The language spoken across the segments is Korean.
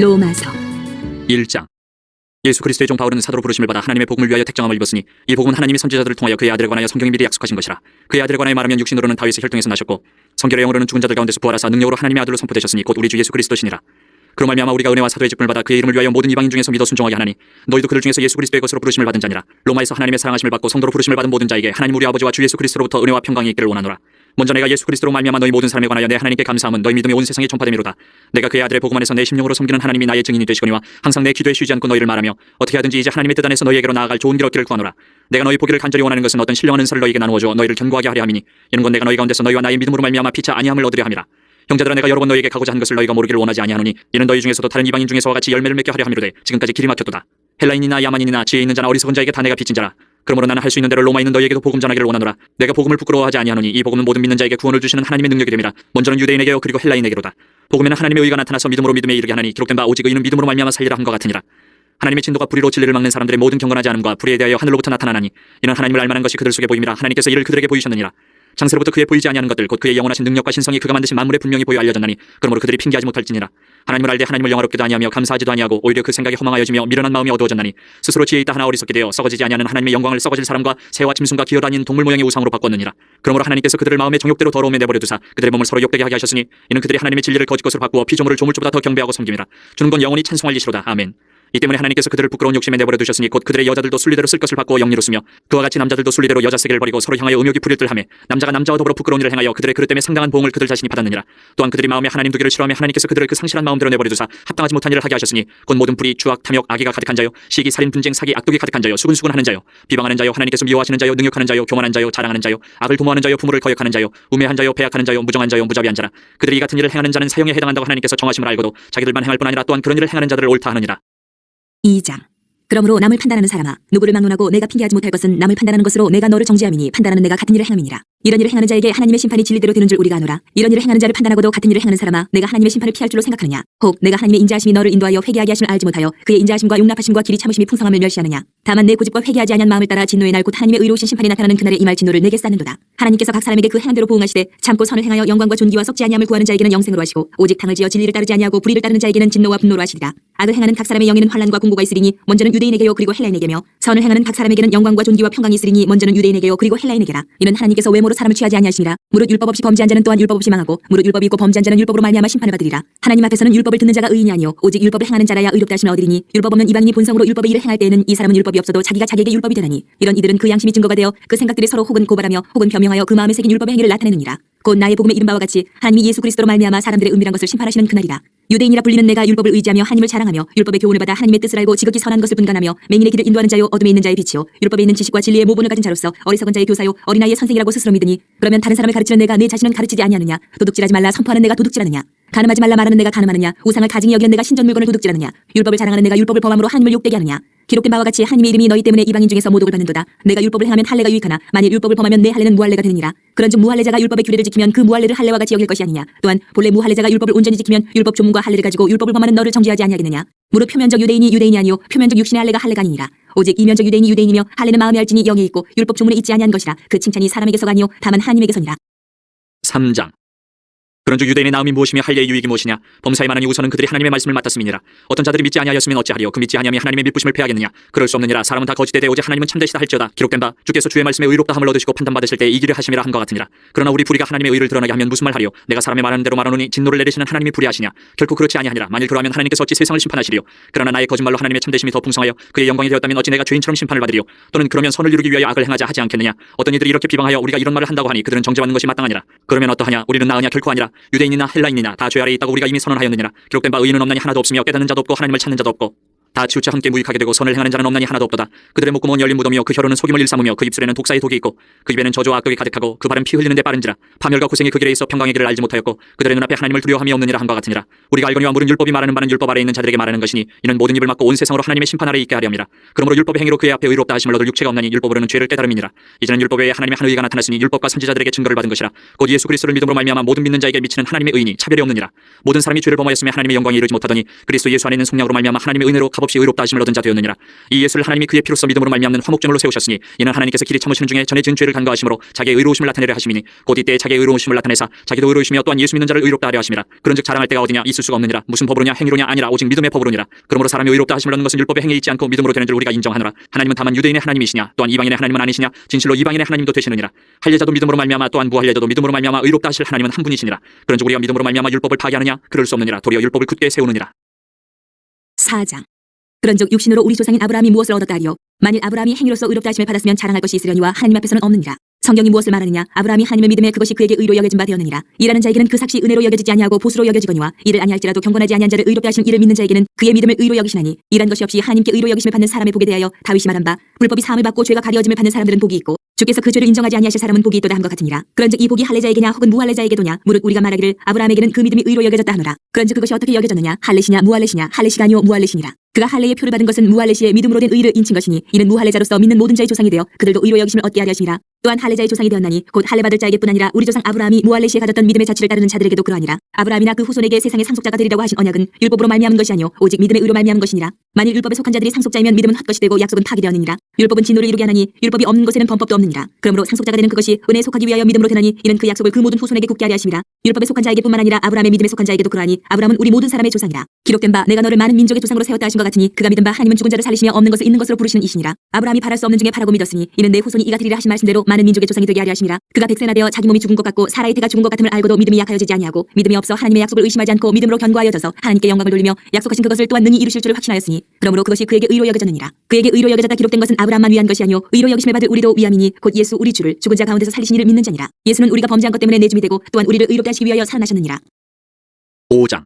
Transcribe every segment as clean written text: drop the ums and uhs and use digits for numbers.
로마서 1장. 예수 그리스도의 종 바울은 사도로 부르심을 받아 하나님의 복음을 위하여 택정함을 입었으니 이 복음은 하나님이 선지자들을 통하여 그의 아들에 관하여 성경이 미리 약속하신 것이라. 그의 아들에 관하여 말하면 육신으로는 다윗의 혈통에서 나셨고 성결의 영으로는 죽은 자들 가운데서 부활하사 능력으로 하나님의 아들로 선포되셨으니 곧 우리 주 예수 그리스도시니라. 그로 말미암아 우리가 은혜와 사도의 직분을 받아 그의 이름을 위하여 모든 이방인 중에서 믿어 순종하게 하나니 너희도 그들 중에서 예수 그리스도의 것으로 부르심을 받은 자니라. 로마에서 하나님의 사랑하심을 받고 성도로 부르심을 받은 모든 자에게 하나님 우리 아버지와 주 예수 그리스도로부터 은혜와 평강이 있기를 원하노라. 먼저 내가 예수 그리스도로 말미암아 너희 모든 사람에 관하여 내 하나님께 감사함은 너희 믿음이 온 세상에 전파됨이로다. 내가 그의 아들의 복음 안에서 내 심령으로 섬기는 하나님이 나의 증인이 되시거니와 항상 내 기도에 쉬지 않고 너희를 말하며 어떻게 하든지 이제 하나님의 뜻 안에서 너희에게로 나아갈 좋은 길 얻기를 구하노라. 내가 너희 보기를 간절히 원하는 것은 어떤 신령한 은사를 너희에게 나누어 주어 너희를 견고하게 하려 함이니 이는 건 내가 너희 가운데서 너희와 나의 믿음으로 말미암아 피차 아니함을 얻으려 함이라. 형제들아, 내가 여러 번 너희에게 가고자 한 것을 너희가 모르기를 원하지 아니하노니 이는 너희 중에서도 다른 이방인 중에서와 같이 열매를 맺게 하려 함이로되 지금까지 길이 막혔도다. 헬라인이나 야만인이나 지혜 있는 자나 어리석은 자에게 다 내가 빚진 자라. 그러므로 나는 할 수 있는 대로 로마에 있는 너희에게도 복음 전하기를 원하노라. 내가 복음을 부끄러워하지 아니하노니 이 복음은 모든 믿는 자에게 구원을 주시는 하나님의 능력이 됨이라. 먼저는 유대인에게요 그리고 헬라인에게로다. 복음에는 하나님의 의가 나타나서 믿음으로 믿음에 이르게 하나니 기록된 바 오직 의인은 믿음으로 말미암아 살리라 한 것 같으니라. 하나님의 진도가 불의로 진리를 막는 사람들의 모든 경건하지 않음과 불의에 대하여 하늘로부터 나타나나니 이는 하나님을 알만한 것이 그들 속에 보임이라. 하나님께서 이를 그들에게 보이셨느니라. 창세로부터 그의 보이지 아니하는 것들 곧 그의 영원하신 능력과 신성이 그가 만드신 만물에 분명히 보여 알려졌나니 그러므로 그들이 핑계하지 못할지니라. 하나님을 알되 하나님을 영화롭게도 아니하며 감사하지도 아니하고 오히려 그 생각이 허망하여지며 미련한 마음이 어두워졌나니 스스로 지혜 있다 하나 어리석게 되어 썩어지지 아니하는 하나님의 영광을 썩어질 사람과 새와 짐승과 기어다니는 동물 모양의 우상으로 바꿨느니라. 그러므로 하나님께서 그들을 마음의 정욕대로 더러움에 내버려 두사 그들의 몸을 서로 욕되게 하게 하셨으니 이는 그들이 하나님의 진리를 거짓 것으로 바꾸어 피조물을 조물주보다 더 경배하고 섬김이라. 주는 건 영원히 찬송할 이시로다. 아멘. 이 때문에 하나님께서 그들을 부끄러운 욕심에 내버려 두셨으니 곧 그들의 여자들도 순리대로 쓸 것을 바꾸어 영리로 쓰며 그와 같이 남자들도 순리대로 여자 세계를 버리고 서로 향하여 음욕이 불일 듯 하며 남자가 남자와 더불어 부끄러운 일을 행하여 그들의 그릇 때문에 상당한 보응을 그들 자신이 받았느니라. 또한 그들이 마음에 하나님 두기를 싫어하며 하나님께서 그들을 그 상실한 마음대로 내버려 두사 합당하지 못한 일을 하게 하셨으니 곧 모든 불의 추악 탐욕 악의가 가득한 자요 시기 살인 분쟁 사기 악독이 가득한 자요 수근수근하는 자요 비방하는 자요 하나님께서 미워하시는 자요 능욕하는 자요 교만한 자요 자랑하는 자요 악을 도모하는 자요 부모를 거역하는 자요 우매한 자요 배약하는 자요 무정한 자요 무자비한 자라. 그들이 이 같은 일을 행하는 자는 사형에 해당한다고 하나님께서 정하심을 알고도 자기들만 행할 뿐 아니라 또한 그런 일을 행하는 자들을 옳다 하느니라. 2장. 그러므로 남을 판단하는 사람아, 누구를 막론하고 내가 핑계하지 못할 것은 남을 판단하는 것으로 내가 너를 정죄함이니 판단하는 내가 같은 일을 행함이니라. 이런 일을 행하는 자에게 하나님의 심판이 진리대로 되는 줄 우리가 아노라. 이런 일을 행하는 자를 판단하고도 같은 일을 행하는 사람아, 내가 하나님의 심판을 피할 줄로 생각하느냐? 혹 내가 하나님의 인자하심이 너를 인도하여 회개하게 하심을 알지 못하여 그의 인자하심과 용납하심과 길이 참으심이 풍성함을 멸시하느냐? 다만 내 고집과 회개하지 아니한 마음을 따라 진노의 날 곧 하나님의 의로우신 심판이 나타나는 그날에 임할 진노를 내게 쌓는도다. 하나님께서 각 사람에게 그 행한 대로 보응하시되 참고 선을 행하여 영광과 존귀와 썩지 아니함을 구하는 자에게는 영생으로 하시고 오직 당을 지어 진리를 따르지 아니하고 불의를 따르는 자에게는 진노와 분노로 하시리라. 악을 행하는 각 사람의 영에는 환난과 공고가 있으리니 먼저는 유대인에게요 그리고 헬라인에게며 선을 행하는 각 사람에게는 영광과 존귀와 평강이 있으리니 먼저는 유대인에게요 그리고 헬라인에게라. 이는 하나님께서 외모로 사람을 취하지 아니하시니라. 무릇 율법 없이 범죄한 자는 또한 율법 없이 망하고 무릇 율법이 있고 범죄한 자는 율법으로 말미암아 심판을 받으리라. 하나님 앞에서는 율법을 듣는 자가 의인이 아니요 오직 율법을 행하는 자라야 의롭다 하심을 얻으리니 율법 없는 이방인이 본성으로 율법의 일을 행할 때에는 이 사람은 율법이 없어도 자기가 자기에게 율법이 되나니 이런 이들은 그 양심이 증거가 되어 그 생각들이 서로 혹은 고발하며 혹은 변명하여 그 마음에 새긴 율법의 행위를 나타내느니라. 곧 나의 복음에 이른 바와 같이 하나님이 예수 그리스도로 말미암아 사람들의 은밀한 것을 심판하시는 그날이라. 유대인이라 불리는 내가 율법을 의지하며 하나님을 자랑하며 율법의 교훈을 받아 하나님의 뜻을 알고 지극히 선한 것을 분간하며 맹인의 길을 인도하는 자요 어둠에 있는 자의 빛이요 율법에 있는 지식과 진리의 모본을 가진 자로서 어리석은 자의 교사요 어린아이의 선생이라고 스스로 믿으니 그러면 다른 사람을 가르치는 내가 내 자신은 가르치지 아니하느냐? 도둑질하지 말라 선포하는 내가 도둑질하느냐? 간음하지 말라 말하는 내가 간음하느냐? 우상을 가증히 여기는 내가 신전 물건을 도둑질하느냐? 율법을 자랑하는 내가 율법을 범함으로 하나님을 욕되게 하느냐? 기록된 바와 같이 하나님의 이름이 너희 때문에 이방인 중에서 모독을 받는도다. 내가 율법을 행하면 할례가 유익하나 만일 율법을 범하면 내 할례는 무할례가 되느니라. 그런즉 무할례자가 율법의 규례를 지키면 그 무할례를 할례와 같이 여길 것이 아니냐. 또한 본래 무할례자가 율법을 온전히 지키면 율법 조문과 할례를 가지고 율법을 범하는 너를 정죄하지 아니하겠느냐. 무릇 표면적 유대인이 유대인이 아니요 표면적 육신의 할례가 할례가 아니니라. 오직 이면적 유대인이 유대인이며 할례는 마음에 알지니 영에 있고 율법 조문에 있지 아니한 것이라. 그 칭찬이 사람에게서가 아니요 다만 하나님에게서니라. 3장. 그런즉 유대인의 나음이 무엇이며 할례의 유익이 무엇이냐? 범사에 많으니 우선은 그들이 하나님의 말씀을 맡았음이니라. 어떤 자들이 믿지 아니하였으면 어찌하리요? 그 믿지 아니함이 하나님의 믿부심을 패하겠느냐? 그럴 수 없느니라. 사람은 다 거짓되되 오직 하나님은 참되시다 할지어다. 기록된 바 주께서 주의 말씀에 의롭다 함을 얻으시고 판단받으실 때 이기려 하심이라 함과 같으니라. 그러나 우리 불의가 하나님의 의를 드러나게 하면 무슨 말하리요? 내가 사람의 말하는 대로 말하노니 진노를 내리시는 하나님이 불의하시냐? 결코 그렇지 아니하니라. 만일 그러하면 하나님께서 어찌 세상을 심판하시리요? 그러나 나의 거짓말로 하나님의 참되심이 더 풍성하여 그의 영광이 되었다면 어찌 내가 죄인처럼 심판을 받으리요? 또는 그러면 선을 이루기 위하여 악을 행하자 하지 않겠느냐? 어떤 이들이 이렇게 비방하여 우리가 이런 말을 한다고 하니 그들은 정죄받는 것이 마땅하니라. 그러면 어떠하냐? 우리는 나으냐? 결코 아니라. 유대인이나 헬라인이나 다 죄 아래에 있다고 우리가 이미 선언하였느니라. 기록된 바 의인은 없나니 하나도 없으며 깨닫는 자도 없고 하나님을 찾는 자도 없고 다 치우쳐 함께 무익하게 되고 선을 행하는 자는 없나니 하나도 없도다. 그들의 목구멍은 열린 무덤이요 그 혀로는 속임을 일삼으며 그 입술에는 독사의 독이 있고 그 입에는 저주와 악독이 가득하고 그 발은 피 흘리는 데 빠른지라. 파멸과 고생이 그 길에 있어 평강의 길을 알지 못하였고 그들의 눈앞에 하나님을 두려워함이 없느니라 함과 같으니라. 우리가 알거니와 물은 율법이 말하는 바는 율법 아래 있는 자들에게 말하는 것이니 이는 모든 입을 막고 온 세상으로 하나님의 심판 아래 있게 하려 함이라. 그러므로 율법의 행위로 그의 앞에 의롭다 하심을 얻을 육체가 없나니 율법으로는 죄를 깨달음이니라. 이제는 율법 외에 하나님의 한 의가 나타났으니 율법과 선지자들에게 증거를 받은 것이라. 곧 예수 그리스도를 믿음으로 말미암아 모든 믿는 자에게 미치는 하나님의 의니 차별이 없느니라. 모든 사람이 죄를 범하였으며 하나님의 영광에 이르지 못하더니 그리스도 예수 안에 있는 속량으로 말미암아 하나님의 은혜로 값없는 값없이 의롭다 하심을 얻은 자 되었느니라. 이 예수를 하나님이 그의 피로써 믿음으로 말미암는 화목제물로 세우셨으니 이는 하나님께서 길이 참으시는 중에 전에 지은 죄를 간과하심으로 자기의 의로우심을 나타내려 하심이니 곧 이때에 자기의 의로우심을 나타내사 자기도 의로우시며 또한 예수 믿는 자를 의롭다 하려 하심이라. 그런즉 자랑할 때가 어디냐 있을 수가 없느니라. 무슨 법으로냐 행위로냐 아니라 오직 믿음의 법으로니라. 그러므로 사람이 의롭다 하심을 얻는 것은 율법의 행위에 있지 않고 믿음으로 되는 줄 우리가 인정하노라. 하나님은 다만 유대인의 하나님이시냐 또한 이방인의 하나님은 아니시냐 진실로 이방인의 하나님도 되시느니라. 할례자도 믿음으로 말미암아 또한 무할례자도 믿음으로 말미암아 의롭다 하실 하나님은 한 분이시니라. 그런즉 우리가 믿음으로 말미암아 율법을 파기하느냐 그럴 수 없느니라. 도리어 율법을 굳게 세우느니라. 4장. 그런즉 육신으로 우리 조상인 아브라함이 무엇을 얻었다 하리요? 만일 아브라함이 행위로서 의롭다 하심을 받았으면 자랑할 것이 있으려니와 하나님 앞에서는 없느니라. 성경이 무엇을 말하느냐? 아브라함이 하나님의 믿음에 그것이 그에게 의로 여겨진 바 되었느니라. 일하는 자에게는 그 삭시 은혜로 여겨지지 아니하고 보수로 여겨지거니와 이를 아니할지라도 경건하지 아니한 자를 의롭게 하신 이를 믿는 자에게는 그의 믿음을 의로 여기시나니 일한 것이 없이 하나님께 의로 여기심을 받는 사람의 복에 대하여 다윗이 말한 바 불법이 사함을 받고 죄가 가려짐을 받는 사람들은 복이 있고 주께서 그 죄를 인정하지 아니하실 사람은 복이 있도다 함과 같으니라. 그런즉 이 복이 할례자에게냐 혹은 무할례자에게도냐 무릇 우리가 말하기를 아브라함에게는 그 믿음이 의로 여겨졌다 하노라. 그런즉 그것이 어떻게 여겨졌느냐? 할례시냐 무할례시냐? 할례시가 아니요 무할례시니라. 그가 할례의 표를 받은 것은 무할례시의 믿음으로 된 의를 인친 것이니 이는 무할례자로서 믿는 모든 자의 조상이 되어 그들도 의로 여기심을 얻게 하려 하심이라. 또한 할례자의 조상이 되었나니 곧 할례 받을 자에게뿐 아니라 우리 조상 아브라함이 무할례시에 가졌던 믿음의 자취를 따르는 자들에게도 그러하니라. 아브라함이나 그 후손에게 세상의 상속자가 되리라고 하신 언약은 율법으로 말미암은 것이 아니요 오직 믿음의 의로 말미암은 것이니라. 만일 율법에 속한 자들이 상속자이면 믿음은 헛것이 되고 약속은 파기되었느니라. 율법은 진노를 이루게 하나니 율법이 없는 곳에는 범법도 없느니라. 그러므로 상속자가 되는 그것이 은혜에 속하기 위하여 믿음으로 되나니 이는 그 약속을 그 모든 후손에게 굳게 하려 하심이라. 율법에 속한 자에게뿐만 아니라 아브라함의 믿음에 속한 자에게도 그러하니 아브라함은 우리 모든 사람의 조상이라. 기록된 바 내가 너를 많은 민족의 조상으로 세웠다 하신 것 같으니 그가 믿은 바 하나님은 죽은 자를 살리시며 없는 것을 있는 것으로 부르시는 이시니라. 아브라함이 바랄 수 없는 중에 바라고 믿었으니 이는 내 후손이 이가 되리라 하신 말씀대로 많은 민족의 조상이 되게 하려 하심이라. 그가 백세나 되어 자기 몸이 죽은 것 같고 사라의 태가 죽은 것 같음을 알고도 믿음이 약하여지지 아니하고 믿음이 없어 하나님의 약속을 의심하지 않고 믿음으로 견고하여져서 하나님께 영광을 돌리며 약속하신 그것을 또한 능히 이루실 줄을 확신하였으니 그러므로 그것이 그에게 의로 여겨졌느니라. 그에게 의로 여겨졌다 기록된 것은 아브라함만 위한 것이 아니요 의로 여기심을 받을 우리도 위함이니 곧 예수 우리 주를 죽은 자 가운데서 살리신 이를 믿는 자니라. 예수는 우리가 범죄한 것 때문에 내줌이 되고 또한 우리를 의롭게 하시기 위하여 살아나셨느니라. 5장.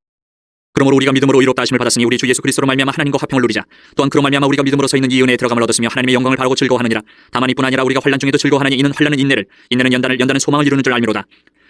그러므로 우리가 믿음으로 의롭다 하심을 받았으니 우리 주 예수 그리스도로 말미암아 하나님과 화평을 누리자. 또한 그로 말미암아 우리가 믿음으로 서 있는 이 은혜에 들어감을 얻었으며 하나님의 영광을 바라고 즐거워하느니라. 다만 이뿐 아니라 우리가 환난 중에도 즐거워하니 이는 환난은 인내를, 인내는 연단을, 연단은 소망을 이루는 줄 알미로다.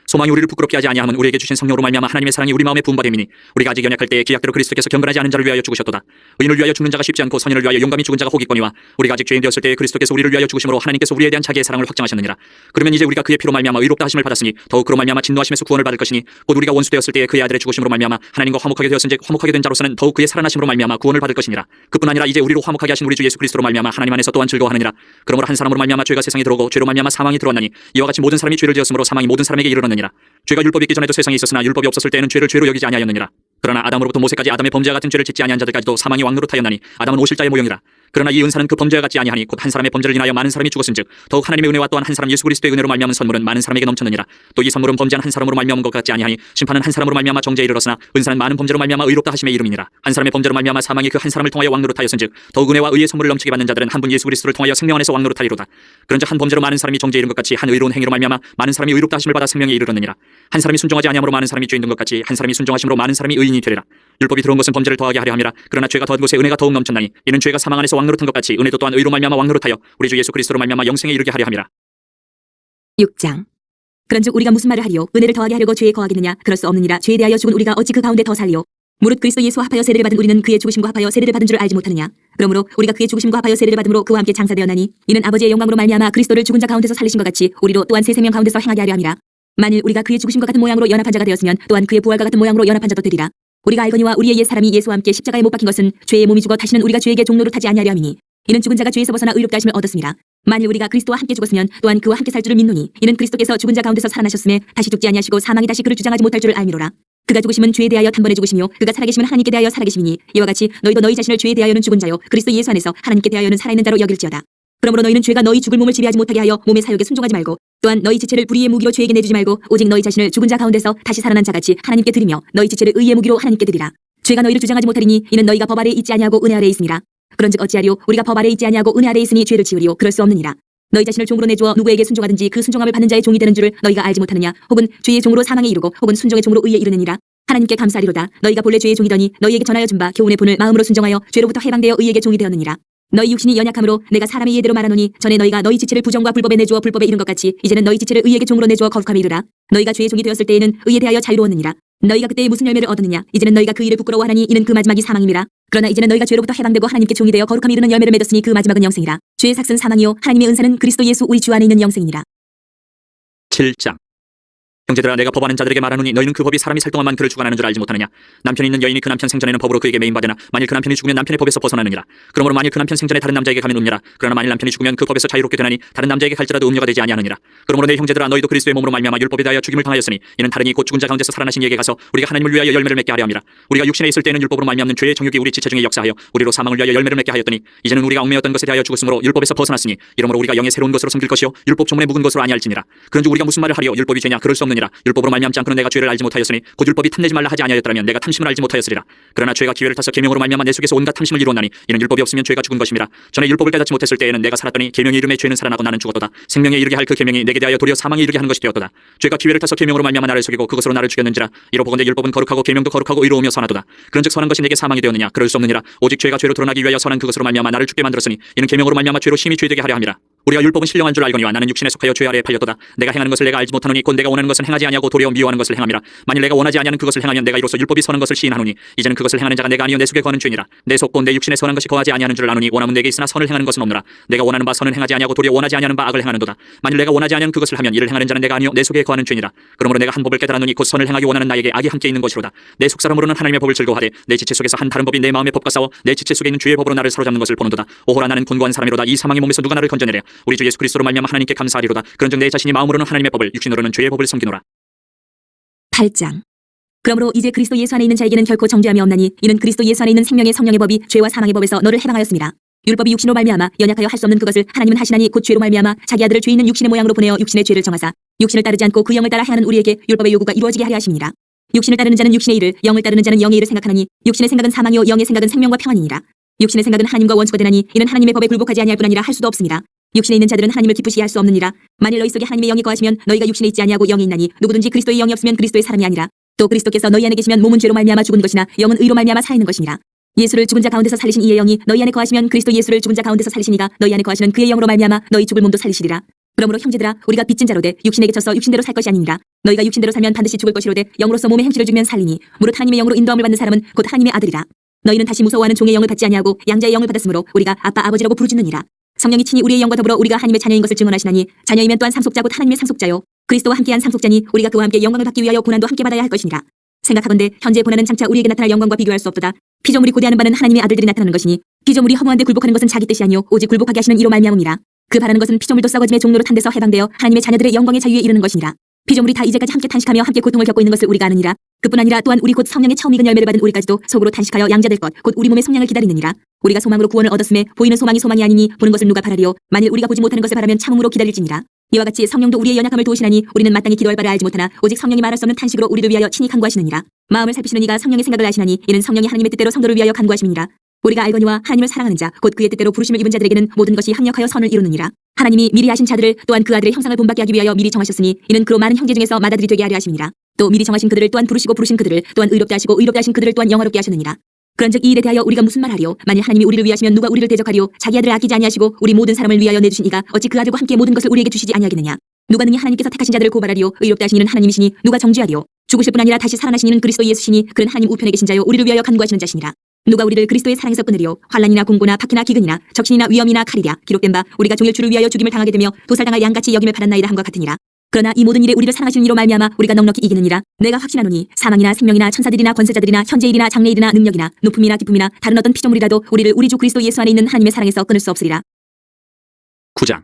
소망이 우리를 부끄럽게 하지 아니함은 우리에게 주신 성령으로 말미암아 하나님의 사랑이 우리 마음에 부은 바 됨이니 우리가 아직 연약할 때에 기약대로 그리스도께서 경건하지 않은 자를 위하여 죽으셨도다. 의인을 위하여 죽는 자가 쉽지 않고 선인을 위하여 용감히 죽은 자가 혹 있거니와 우리가 아직 죄인 되었을 때에 그리스도께서 우리를 위하여 죽으심으로 하나님께서 우리에 대한 자기의 사랑을 확증하셨느니라. 그러면 이제 우리가 그의 피로 말미암아 의롭다 하심을 받았으니 더욱 그로 말미암아 진노하심에서 구원을 받을 것이니 곧 우리가 원수 되었을 때에 그의 아들의 죽으심으로 말미암아 하나님과 화목하게 되었은즉 화목하게 된 자로서는 더욱 그의 살아나심으로 말미암아 구원을 받을 것이니라. 그뿐 아니라 이제 우리로 화목하게 하신 우리 주 예수 그리스도로 말미암아 하나님 안에서 또한 즐거워하느니라. 그러므로 한 사람으로 말미암아 죄가 세상에 들어오고 죄로 말미암아 사망이 들어왔나니 이와 같이 모든 사람이 죄를 지었으므로 사망이 모든 사람에게 이르렀느니라. 죄가 율법이 있기 전에도 세상에 있었으나 율법이 없었을 때에는 죄를 죄로 여기지 아니하였느니라. 그러나 아담으로부터 모세까지 아담의 범죄와 같은 죄를 짓지 아니한 자들까지도 사망이 왕노릇하였나니 아담은 오실자의 모형이라. 그러나 이 은사는 그 범죄와 같지 아니하니 곧 한 사람의 범죄를 인하여 많은 사람이 죽었은즉 더욱 하나님의 은혜와 또한 한 사람 예수 그리스도의 은혜로 말미암은 선물은 많은 사람에게 넘쳤느니라. 또 이 선물은 범죄한 한 사람으로 말미암은 것 같지 아니하니 심판은 한 사람으로 말미암아 정죄에 이르렀으나 은사는 많은 범죄로 말미암아 의롭다 하심의 이름이니라. 한 사람의 범죄로 말미암아 사망이 그 한 사람을 통하여 왕노릇하였은즉 더욱 은혜와 의의 선물을 넘치게 받는 자들은 한 분 예수 그리스도를 통하여 생명 안에서 왕노릇하리로다. 그런즉 한 범죄로 많은 사람이 정죄에 이른 것 같이 한 의로운 행위로 말미암아 많은 사람이 의롭다 하심을 받아 생명에 이르렀느니라. 한 사람이 순종하지 아니함으로 많은 사람이 죄인 된 것 같이 한 사람이 순종하심으로 많은 사람이 의인이 되리라. 율법이 들어온 것은 범죄를 더하게 하려 함이라. 그러나 죄가 더한 곳에 은혜가 더욱 넘쳤나니 이는 죄가 사망 안에서 왕노릇한 것 같이 은혜도 또한 의로 말미암아 왕노릇하여 우리 주 예수 그리스도로 말미암아 영생에 이르게 하려 함이라. 6장. 그런즉 우리가 무슨 말을 하리요? 은혜를 더하게 하려고 죄에 거하겠느냐? 그럴 수 없느니라. 죄에 대하여 죽은 우리가 어찌 그 가운데 더 살리요? 무릇 그리스도 예수와 합하여 세례를 받은 우리는 그의 죽으심과 합하여 세례를 받은 줄을 알지 못하느냐? 그러므로 우리가 그의 죽으심과 합하여 세례를 받음으로 그와 함께 장사되었나니 이는 아버지의 영광으로 말미암아 그리스도를 죽은 자 가운데서 살리신 것 같이 우리로 또한 새 생명 가운데서 행하게 하려 함이라. 만일 우리가 그의 죽으심과 같은 모양으로 연합한 자가 되었으면 또한 그의 부활과 같은 모양으로 연합한 자도 되리라. 우리가 알거니와 우리의 옛 사람이 예수와 함께 십자가에 못 박힌 것은 죄의 몸이 죽어 다시는 우리가 죄에게 종노릇하지 아니하려 함이니 이는 죽은 자가 죄에서 벗어나 의롭다 하심을 얻었습니다. 만일 우리가 그리스도와 함께 죽었으면 또한 그와 함께 살 줄을 믿노니 이는 그리스도께서 죽은 자 가운데서 살아나셨음에 다시 죽지 아니하시고 사망이 다시 그를 주장하지 못할 줄을 알미로라. 그가 죽으심은 죄에 대하여 단번에 죽으시며 그가 살아계심은 하나님께 대하여 살아계심이니 이와 같이 너희도 너희 자신을 죄에 대하여는 죽은 자요 그리스도 예수 안에서 하나님께 대하여는 살아있는 자로 여길지어다. 그러므로 너희는 죄가 너희 죽을 몸을 지배하지 못하게 하여 몸의 사욕에 순종하지 말고 또한 너희 지체를 불의의 무기로 죄에게 내주지 말고 오직 너희 자신을 죽은 자 가운데서 다시 살아난 자같이 하나님께 드리며 너희 지체를 의의 무기로 하나님께 드리라. 죄가 너희를 주장하지 못하리니 이는 너희가 법 아래에 있지 아니하고 은혜 아래에 있으니라. 그런즉 어찌하리요? 우리가 법 아래에 있지 아니하고 은혜 아래에 있으니 죄를 지으리요? 그럴 수 없느니라. 너희 자신을 종으로 내주어 누구에게 순종하든지 그 순종함을 받는 자의 종이 되는 줄을 너희가 알지 못하느냐? 혹은 죄의 종으로 사망에 이르고 혹은 순종의 종으로 의에 이르느니라. 하나님께 감사하리로다. 너희가 본래 죄의 종이더니 너희에게 전하여 준 바 교훈의 본을 마음으로 순종하여 죄로부터 해방되어 의에게 종이 되었느니라. 너희 육신이 연약함으로 내가 사람의 예대로 말하노니 전에 너희가 너희 지체를 부정과 불법에 내주어 불법에 이른 것 같이 이제는 너희 지체를 의에게 종으로 내주어 거룩함에 이르라. 너희가 죄의 종이 되었을 때에는 의에 대하여 자유로웠느니라. 너희가 그때에 무슨 열매를 얻었느냐? 이제는 너희가 그 일을 부끄러워하나니 이는 그 마지막이 사망임이라. 그러나 이제는 너희가 죄로부터 해방되고 하나님께 종이 되어 거룩함에 이르는 열매를 맺었으니 그 마지막은 영생이라. 죄의 삭은 사망이요 하나님의 은사는 그리스도 예수 우리 주 안에 있는 영생이니라. 7장. 형제들아, 내가 법하는 자들에게 말하노니 너희는 그 법이 사람이 살 동안만 그를 주관하는 줄 알지 못하느냐. 남편이 있는 여인이 그 남편 생전에는 법으로 그에게 매인받으나 만일 그 남편이 죽으면 남편의 법에서 벗어나느니라. 그러므로 만일 그 남편 생전에 다른 남자에게 가면 음녀라. 그러나 만일 남편이 죽으면 그 법에서 자유롭게 되나니 다른 남자에게 갈지라도 음녀가 되지 아니하느니라. 그러므로 내 형제들아, 너희도 그리스도의 몸으로 말미암아 율법에 대하여 죽임을 당하였으니 이는 다른이 곧 죽은 자 가운데서 살아나신 이에게 가서 우리가 하나님을 위하여 열매를 맺게 하려 함이라. 우리가 육신에 있을 때에는 율법으로 말미암는 죄의 정욕이 우리 지체 중에 역사하여 우리로 사망을 위하여 열매를 맺게 하였더니 이제는 우리가 얽매였던 것에 대하여 죽었으므로 율법에서 벗어났으니 이러므로 우리가 영의 새로운 것으로 섬길 것이요 율법 조문에 묵은 것으로 아니할지니라. 그런즉 우리가 무슨 말을 하리요? 율법이 죄냐? 그럴 수 없느니라. 율법으로 말미암지 않고는 내가 죄를 알지 못하였으니 곧 율법이 탐내지 말라 하지 아니하였더라면 내가 탐심을 알지 못하였으리라. 그러나 죄가 기회를 타서 계명으로 말미암아 내 속에서 온갖 탐심을 이루었나니 이는 율법이 없으면 죄가 죽은 것임이라. 전에 율법을 깨닫지 못했을 때에는 내가 살았더니 계명의 이름에 죄는 살아나고 나는 죽었도다. 생명에 이르게 할 그 계명이 내게 대하여 도리어 사망에 이르게 하는 것이 되었도다. 죄가 기회를 타서 계명으로 말미암아 나를 속이고 그것으로 나를 죽였는지라. 이로 보건대 율법은 거룩하고 계명도 거룩하고 의로우며 선하도다. 그런즉 선한 것이 내게 사망이 되었느냐? 그럴 수 없느니라. 오직 죄가 죄로 드러나기 위하여 선한 그것으로 말미암아 나를 죽게 만들었으니 이는 계명으로 말미암아 죄로 심히 죄되게 하려 함이라. 우리가 율법은 신령한 줄 알거니와 나는 육신에 속하여 죄 아래에 팔렸도다. 내가 행하는 것을 내가 알지 못하노니 곧 내가 원하는 것은 행하지 아니하고 도리어 미워하는 것을 행함이라. 만일 내가 원하지 아니하는 그것을 행하면 내가 이로써 율법이 선한 것을 시인하노니 이제는 그것을 행하는 자가 내가 아니요 내 속에 거하는 죄니라. 내 속 곧 내 육신에 선한 것이 거하지 아니하는 줄 아노니 원함은 내게 있으나 선을 행하는 것은 없노라. 내가 원하는 바 선은 행하지 아니하고 도리어 원하지 아니하는 바 악을 행하는도다. 만일 내가 원하지 아니하는 그것을 하면 이를 행하는 자는 내가 아니요 내 속에 거하는 죄니라. 그러므로 내가 한 법을 깨달았노니 곧 선을 행하기 원하는 나에게 악이 함께 있는 것이로다. 내 속사람으로는 하나님의 법을 즐거워하되 내 지체 속에서 한 다른 법이 내 마음의 법과 싸워 내 지체 속에 있는 죄의 법으로 나를 사로잡는 것을 보는도다. 오호라, 나는 곤고한 사람이로다. 이 사망의 몸에서 누가 나를 건져내랴. 우리 주 예수 그리스도로 말미암아 하나님께 감사하리로다. 그런즉 내 자신이 마음으로는 하나님의 법을 육신으로는 죄의 법을 섬기노라. 8장. 그러므로 이제 그리스도 예수 안에 있는 자에게는 결코 정죄함이 없나니 이는 그리스도 예수 안에 있는 생명의 성령의 법이 죄와 사망의 법에서 너를 해방하였습니다. 율법이 육신으로 말미암아 연약하여 할 수 없는 그것을 하나님은 하시나니 곧 죄로 말미암아 자기 아들을 죄 있는 육신의 모양으로 보내어 육신의 죄를 정하사 육신을 따르지 않고 그 영을 따라 행하는 우리에게 율법의 요구가 이루어지게 하려 하심이니라. 육신을 따르는 자는 육신의 일을, 영을 따르는 자는 영의 일을 생각하나니 육신의 생각은 사망이요 영의 생각은 생명과 평안이니라. 육신의 생각은 하나님과 원수가 되나니 이는 하나님의 법에 굴복하지 아니할 뿐 아니라 할 수도 없습니다. 육신에 있는 자들은 하나님을 기쁘시게 할 수 없느니라. 만일 너희 속에 하나님의 영이 거하시면 너희가 육신에 있지 아니하고 영이 있나니 누구든지 그리스도의 영이 없으면 그리스도의 사람이 아니라. 또 그리스도께서 너희 안에 계시면 몸은 죄로 말미암아 죽은 것이나 영은 의로 말미암아 살아있는 것이니라. 예수를 죽은 자 가운데서 살리신 이의 영이 너희 안에 거하시면 그리스도 예수를 죽은 자 가운데서 살리시니가 너희 안에 거하시는 그의 영으로 말미암아 너희 죽을 몸도 살리시리라. 그러므로 형제들아, 우리가 빚진 자로되 육신에게 쳐서 육신대로 살 것이 아니니라. 너희가 육신대로 살면 반드시 죽을 것이로되 영으로서 몸의 행실을 죽이면 살리니 무릇 하나님의 영으로 인도함을 받는 사람은 곧 하나님의 아들이라. 너희는 다시 무서워하는 종의 영을 받지 아니하고 양자의 영을 받았으므로 우리가 아빠 아버지라고 부르짖느니라. 성령이 친히 우리의 영과 더불어 우리가 하나님의 자녀인 것을 증언하시나니 자녀이면 또한 상속자 곧 하나님의 상속자요 그리스도와 함께한 상속자니 우리가 그와 함께 영광을 받기 위하여 고난도 함께 받아야 할 것이니라. 생각하건대 현재 고난은 장차 우리에게 나타날 영광과 비교할 수 없도다. 피조물이 고대하는 바는 하나님의 아들들이 나타나는 것이니 피조물이 허무한데 굴복하는 것은 자기 뜻이 아니요 오직 굴복하게 하시는 이로 말미암음이라. 그 바라는 것은 피조물도 썩어짐의 종로로 탄 데서 해방되어 하나님의 자녀들의 영광의 자유에 이르는 것이니라. 피조물이 다 이제까지 함께 탄식하며 함께 고통을 겪고 있는 것을 우리가 아느니라. 그뿐 아니라 또한 우리 곧 성령의 처음 익은 열매를 받은 우리까지도 속으로 탄식하여 양자될 것 곧 우리 몸의 성량을 기다리느니라. 우리가 소망으로 구원을 얻었음에 보이는 소망이 소망이 아니니 보는 것을 누가 바라리요. 만일 우리가 보지 못하는 것을 바라면 참음으로 기다릴지니라. 이와 같이 성령도 우리의 연약함을 도우시나니 우리는 마땅히 기도할 바를 알지 못하나 오직 성령이 말할 수 없는 탄식으로 우리를 위하여 친히 간구하시느니라. 마음을 살피시는 이가 성령의 생각을 아시나니 이는 성령이 하나님의 뜻대로 성도를 위하여 간구하심이니라. 우리가 알거니와 하나님을 사랑하는 자 곧 그의 뜻대로 부르심을 입은 자들에게는 모든 것이 합력하여 선을 이루느니라. 하나님이 미리 하신 자들을 또한 그 아들의 형상을 본받게 하기 위하여 미리 정하셨으니 이는 그로 많은 형제 중에서 맏아들이 되게 하려 하심이니라. 또 미리 정하신 그들을 또한 부르시고 부르신 그들을 또한 의롭게 하시고 의롭게 하신 그들을 또한 영화롭게 하셨느니라. 그런즉 이 일에 대하여 우리가 무슨 말하리요? 만일 하나님이 우리를 위하시면 누가 우리를 대적하리요? 자기 아들을 아끼지 아니하시고 우리 모든 사람을 위하여 내주신 이가 어찌 그 아들과 함께 모든 것을 우리에게 주시지 아니하겠느냐? 누가 능히 하나님께서 택하신 자들을 고발하리요? 의롭게 하신 이는 하나님이시니 누가 정죄하리요? 죽으실 뿐 아니라 다시 살아나신 이는 그리스도 예수시니 그는 하나님 우편에 계신 자요 우리를 위하여 간구하시는 자시니라. 누가 우리를 그리스도의 사랑에서 끊으리요? 환난이나 공고나 박해나 기근이나 적신이나 위험이나 칼이랴. 기록된 바 우리가 종일 주를 위하여 죽임을 당하게 되며 도살당할 양같이 여김을 받았나이다 함과 같으니라. 그러나 이 모든 일에 우리를 사랑하시는 이로 말미암아 우리가 넉넉히 이기느니라. 내가 확신하노니 사망이나 생명이나 천사들이나 권세자들이나 현재일이나 장래일이나 능력이나 높음이나 기쁨이나 다른 어떤 피조물이라도 우리를 우리 주 그리스도 예수 안에 있는 하나님의 사랑에서 끊을 수 없으리라. 9장.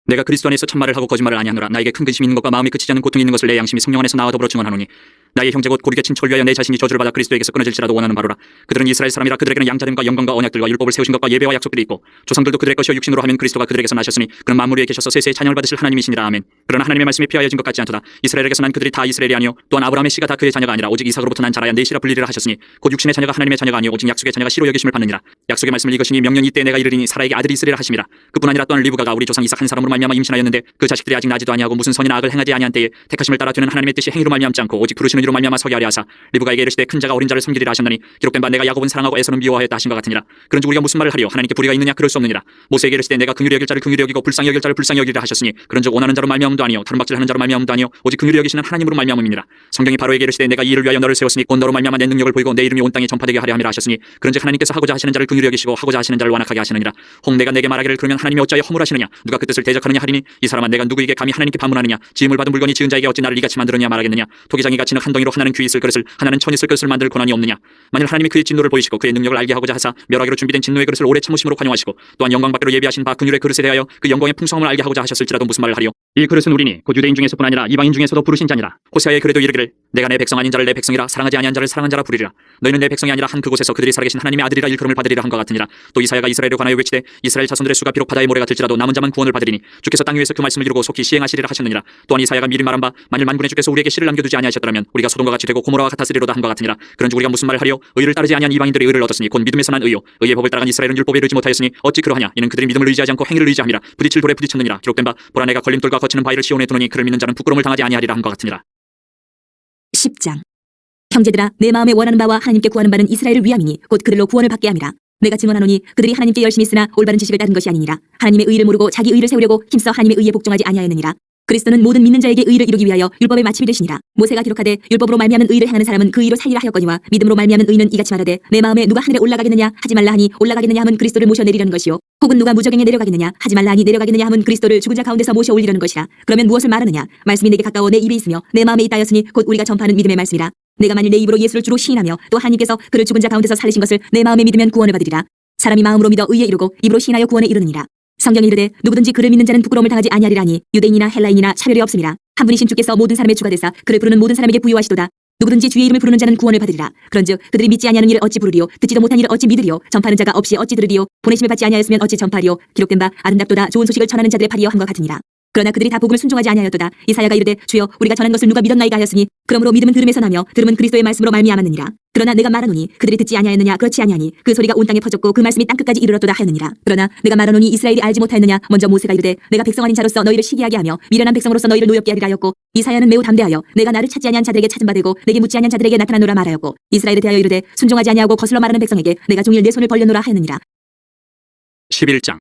내가 그리스도 안에서 참말을 하고 거짓말을 아니하노라. 나에게 큰 근심이 있는 것과 마음이 그치지 않는 고통이 있는 것을 내 양심이 성령 안에서 나와 더불어 증언하노니 나의 형제 곧 고르게 친척을 위하여 내 자신이 저주를 받아 그리스도에게서 끊어질지라도 원하는 바로라. 그들은 이스라엘 사람이라 그들에게는 양자됨과 영광과 언약들과 율법을 세우신 것과 예배와 약속들이 있고 조상들도 그들의 것이요 육신으로 하면 그리스도가 그들에게서 나셨으니 그는 만물 위에 계셔서 세세의 자녀를 받으실 하나님이시니라. 아멘. 그러나 하나님의 말씀이 피하여진 것 같지 않도다. 이스라엘에게서 난 그들이 다 이스라엘이 아니요 또한 아브라함의 씨가 다 그의 자녀가 아니라 오직 이삭으로부터 난 자라야 내 씨라 불리리라 하셨으니 곧 육신의 자녀가 하나님의 자녀가 아니요 오직 약속의 자녀가 씨로 여기심을 받느니라. 약속의 말씀을 이것이니 명령 이때 내가 이르리니 사라에게 아들이 있으리라 하심이라. 그뿐 아니라 또한 리브가가 우리 조상 이삭 한 사람으로 말미암아 임신하였는데 그 자식들이 아직 나지도 아니하고 무슨 선이나 악을 행하지 아니한 때에 택하심을 따라 되는 하나님의 뜻이 행위로 말미암지 않고 오직 부르시는 주는 이로 말미암아 서게 하려 하사 리브가에게 이르시되 큰 자가 어린 자를 섬기리라 하셨나니 기록된 바 내가 야곱은 사랑하고 에서는 미워하였다 하신 것 같으니라. 그런즉 우리가 무슨 말을 하리요? 하나님께 불의가 있느냐? 그럴 수 없느니라. 모세에게 이르시되 내가 긍휼히 여길 자를 긍휼히 여기고 불쌍히 여길 자를 불쌍히 여기리라 하셨으니 그런즉 원하는 자로 말미암음도 아니요 다른 박질하는 자로 말미암음도 아니요 오직 긍휼히 여기시는 하나님으로 말미암음이니라. 성경이 바로에게 이르시되 내가 이 일을 위하여 너를 세웠으니 곧 너로 말미암아 내 능력을 보이고 내 이름이 온 땅에 전파되게 하려 함이라 하셨으니 그런즉 하나님께서 하고자 하시는 자를 긍휼히 여기시고 하고자 하시는 자를 완악하게 하시느니라. 혹 내가 내게 말하기를 그러면 하나님이 어찌하여 허물하시느냐? 누가 그 뜻을 대적하느냐 하리니 이 사람아 내가 누구에게 감히 하나님께 반문하느냐? 지음을 받은 물건이 지은 자에게 어찌 나를 이같이 만들었냐 말하겠느냐? 토기장이가 진흙 한 덩이로 하나는 귀 있을 그릇을 하나는 천 있을 그릇을 만들 권한이 없느냐? 만일 하나님이 그의 진노를 보이시고 그의 능력을 알게 하고자 하사 멸하기로 준비된 진노의 그릇을 오래 참으심으로 관용하시고 또한 영광 받기로 예비하신 바 긍휼의 그릇에 대하여 그 영광의 풍성함을 알게 하고자 하셨을지라도 무슨 말을 하리요? 이 그릇은 우리니 곧 유대인 중에서뿐 아니라 이방인 중에서도 부르신 자니라. 호세아의 글에도 이르기를 내가 내 백성 아닌 자를 내 백성이라 사랑하지 아니한 자를 사랑한 자라 부리리라. 너희는 내 백성이 아니라 한 그곳에서 그들이 살아계신 하나님의 아들이라 일컬음을 받으리라 한 것 같으니라. 또 이사야가 이스라엘에 관하여 외치되 이스라엘 자손들의 수가 비록 바다의 모래가 될지라도 남은 자만 구원을 받으리니 주께서 땅 위에서 그 말씀을 이루고 속히 시행하시리라 하셨느니라. 또한 이사야가 미리 말한 바 만일 만군의 주께서 우리에게 씨를 남겨두지 아니하셨더라면 우리가 소돔과 같이 되고 고모라와 같았으리로다 한 것 같으니라. 그런즉 우리가 무슨 말을 하리요? 의를 따르지 아니한 이방인들이 의를 얻었으니 곧 믿음에서 난 의요 의의 법을 따라간 이스라엘은 율법에 이르지 못하였으니 어찌 그러하냐? 이는 그들이 믿음을 의지하지 않고 행위를 의지함이라. 부딪힐 돌에 부딪혔느니라. 기록된 바 보라 내가 걸림돌과 거치는 바위를 시온에 두노니 그를 믿는 자는 부끄러움을 당하지 아니하리라 한 것 같으니라. 10장. 형제들아 내 마음에 원하는 바와 하나님께 구하는 바는 이스라엘을 위함이니 곧 그들로 구원을 받게 함이라. 내가 증언하노니 그들이 하나님께 열심히 쓰나 올바른 지식을 따른 것이 아니니라. 하나님의 의를 모르고 자기 의를 세우려고 힘써 하나님의 의에 복종하지 아니하였느니라. 그리스도는 모든 믿는 자에게 의를 이루기 위하여 율법의 마침이 되시니라. 모세가 기록하되 율법으로 말미암은 의를 행하는 사람은 그 의로 살리라 하였거니와 믿음으로 말미암은 의는 이같이 말하되 내 마음에 누가 하늘에 올라가겠느냐 하지 말라 하니 올라가겠느냐 함은 그리스도를 모셔 내리려는 것이요 혹은 누가 무저갱에 내려가겠느냐 하지 말라 하니 내려가겠느냐 함은 그리스도를 죽은 자 가운데서 모셔 올리려는 것이라. 그러면 무엇을 말하느냐? 말씀이 내게 가까워 내 입에 있으며 내 마음에 있다 하였으니 곧 우리가 전파하는 믿음의 말씀이라. 내가 만일 내 입으로 예수를 주로 시인하며 또 하나님께서 그를 죽은 자 가운데서 살리신 것을 내 마음에 믿으면 구원을 받으리라. 사람이 마음으로 믿어 의에 이르고 입으로 시인하여 구원에 이르느니라. 성경이 이르되 누구든지 그를 믿는 자는 부끄러움을 당하지 아니하리라니 유대인이나 헬라인이나 차별이 없음이라. 한 분이신 주께서 모든 사람의 주가 되사 그를 부르는 모든 사람에게 부유하시도다. 누구든지 주의 이름을 부르는 자는 구원을 받으리라. 그런즉 그들이 믿지 아니하는 일을 어찌 부르리요? 듣지도 못한 일을 어찌 믿으리요? 전파하는 자가 없이 어찌 들으리요? 보내심을 받지 아니하였으면 어찌 전파하리요? 기록된 바 아름답도다 좋은 소식을 전하는 자들의 팔이여 한 것 같으니라. 그러나 그들이 다 복음을 순종하지 아니하였도다. 이사야가 이르되 주여 우리가 전한 것을 누가 믿었나이까 하였으니 그러므로 믿음은 들음에서 나며 들음은 그리스도의 말씀으로 말미암았느니라. 그러나 내가 말하노니 그들이 듣지 아니하였느냐? 그렇지 아니하니 그 소리가 온 땅에 퍼졌고 그 말씀이 땅끝까지 이르렀도다 하였느니라. 그러나 내가 말하노니 이스라엘이 알지 못하였느냐? 먼저 모세가 이르되 내가 백성 아닌 자로서 너희를 시기하게 하며 미련한 백성으로서 너희를 노엽게 하리라 하였고 이사야는 매우 담대하여 내가 나를 찾지 아니한 자들에게 찾은 바 되고 내게 묻지 아니한 자들에게 나타나노라 말하였고 이스라엘에 대하여 이르되 순종하지 아니하고 거슬러 말하는 백성에게 내가 종일 내 손을 벌려노라 하였느니라. 11장.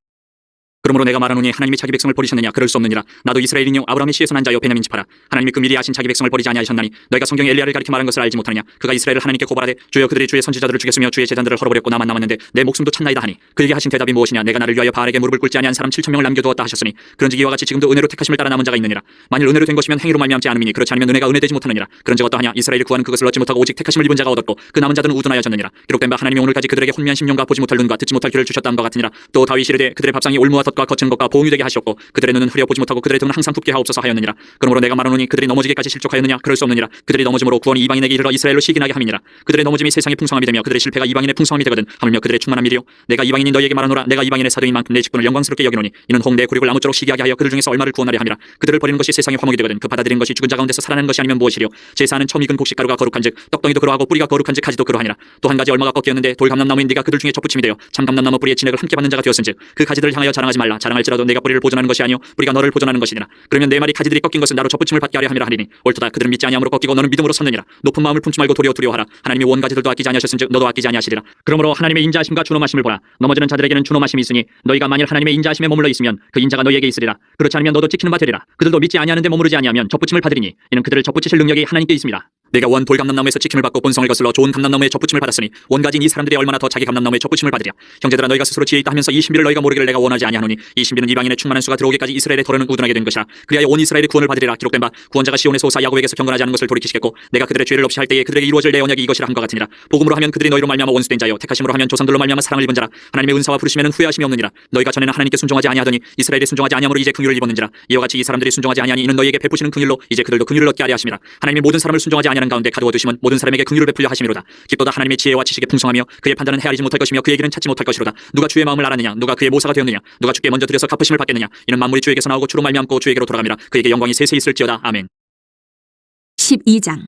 그러므로 내가 말하노니 하나님이 자기 백성을 버리셨느냐? 그럴 수 없느니라. 나도 이스라엘이뇨 아브라함의 씨에서 난 자요 베냐민 지파라. 하나님이 그 미리 아신 자기 백성을 버리지 아니하셨나니 너희가 성경에 엘리야를 가리켜 말한 것을 알지 못하느냐? 그가 이스라엘을 하나님께 고발하되 주여 그들이 주의 선지자들을 죽였으며 주의 제단들을 헐어버렸고 나만 남았는데 내 목숨도 찾나이다 하니 그에게 하신 대답이 무엇이냐? 내가 나를 위하여 바알에게 무릎을 꿇지 아니한 사람 7,000명을 남겨두었다 하셨으니 그런즉 이와 같이 지금도 은혜로 택하심을 따라 남은 자가 있느니라. 만일 은혜로 된 것이면 행위로 말미암지 않음이니 그렇지 않으면 은혜가 은혜되지 못하느니라. 그런즉 어떠하냐? 이스라엘이 구하는 그것을 얻지 못하고 오직 택하심을 입은 자가 얻었고 그 남은 자들은 우둔하여졌느니라. 기록된 바 하나님이 오늘까지 그들에게 혼미한 심령과 보지 못할 눈과 듣지 못할 귀를 주셨다 함과 같으니라. 또 다윗이 이르되 그들의 밥상이 올무와 덫과 거친 것과 보응이 되게 하시었고 그들의 눈은 흐려 보지 못하고 그들의 등은 항상 붓게 하옵소서 하였느니라. 그러므로 내가 말하노니 그들이 넘어지기까지 실족하였느냐? 그럴 수 없느니라. 그들이 넘어짐으로 구원이 이방인에게 이르러 이스라엘로 시기나게 함이니라. 그들의 넘어짐이 세상의 풍성함이 되며 그들의 실패가 이방인의 풍성함이 되거든 하물며 그들의 충만한 일이요 내가 이방인이 너희에게 말하노라. 내가 이방인의 사도인 만큼 내 직분을 영광스럽게 여기노니 이는 혹 내 고륙을 아무쪼록 시기하게 하여 그들 중에서 얼마를 구원하려 함이라. 그들을 버리는 것이 세상의 화목이 되거든 그 받아들인 것이 죽은 자 가운데서 살아나는 것이 아니면 무엇이리요? 제사하는 처음 익은 곡식가루가 거룩한즉 떡덩이도 그러하고 뿌리가 거룩한즉 가지도 그러하니라. 또 한 가지 얼마가 꺾였는데 돌 감람나무인 네가 그들 중에 접붙임이 되어 참 감람나무 뿌리의 진액을 함께 받는 자가 되었은즉 그 가지들을 향하여 자랑하지 말라. 자랑할지라도 내가 뿌리를 보존하는 것이 아니요 뿌리가 너를 보존하는 것이니라. 그러면 내 말이 가지들이 꺾인 것은 나로 접붙임을 받게 하려 함이라 하리니 옳도다. 그들은 믿지 아니함으로 꺾이고 너는 믿음으로 섰느니라. 높은 마음을 품지 말고 도리어 두려워하라. 하나님이 원 가지들도 아끼지 아니하셨은즉 너도 아끼지 아니하시리라. 그러므로 하나님의 인자하심과 준엄하심을 보라. 넘어지는 자들에게는 준엄하심이 있으니 너희가 만일 하나님의 인자하심에 머물러 있으면 그 인자가 너희에게 있으리라. 그렇지 않으면 너도 찍히는 바 되리라. 그들도 믿지 아니하는데 머무르지 아니하면 접붙임을 받으리니 이는 그들을 접붙이실 능력이 하나님께 있습니다. 내가 원 돌 감람나무에서 찍힘을 받고 본성을 거슬러 좋은 감람나무에 접붙임을 받았으니 원 가진 이 사람들이 얼마나 더 자기 감람나무에 접붙임을 받으랴. 형제들아 너희가 스스로 지혜 있다 하면서 이 신비를 너희가 모르기를 내가 원하지 아니하노니 이 신비는 이방인의 충만한 수가 들어오기까지 이스라엘의 털어는 우둔하게 된 것이라. 그리하여 온 이스라엘의 구원을 받으리라. 기록된 바 구원자가 시온에서 오사 야곱에게서 경건하지 않은 것을 돌이키시겠고 내가 그들의 죄를 없이 할 때에 그들에게 이루어질 내 언약이 이것이라 함과 같으니라. 복음으로 하면 그들이 너희로 말미암아 원수된 자요 택하심으로 하면 조상들로 말미암아 사랑을 입은 자라. 하나님의 은사와 부르심에는 후회하심이 없느니라. 너희가 전에는 하나님께 순종하지 아니하더니 이스라엘이 순종하지 아니함으로 이제 긍휼을 입었는지라. 이와 같이 이 사람들이 순종하지 아니하니 이는 너희에게 베푸시는 긍휼로 이제 그들도 긍휼을 얻게 하려 하심이라. 하나님이 모든 사람을 순종하지 아니하는 가운데 가두어 두심은 모든 사람에게 긍휼을 베풀려 하심이로다. 기도다 하나님의 지혜와 지식의 풍성하며 그의 판단은 헤아리지 못할 것이며 그의 길은 찾지 못할 것이로다. 누가 주의 마음을 알았느냐? 누가 그의 모사가 되었느냐? 누가 주께 먼저 드려서 갚으심을 받겠느냐? 이는 만물이 주에게서 나오고 주로 말미암고 주에게로 돌아갑니다. 그에게 영광이 세세 있을지어다. 아멘. 12장.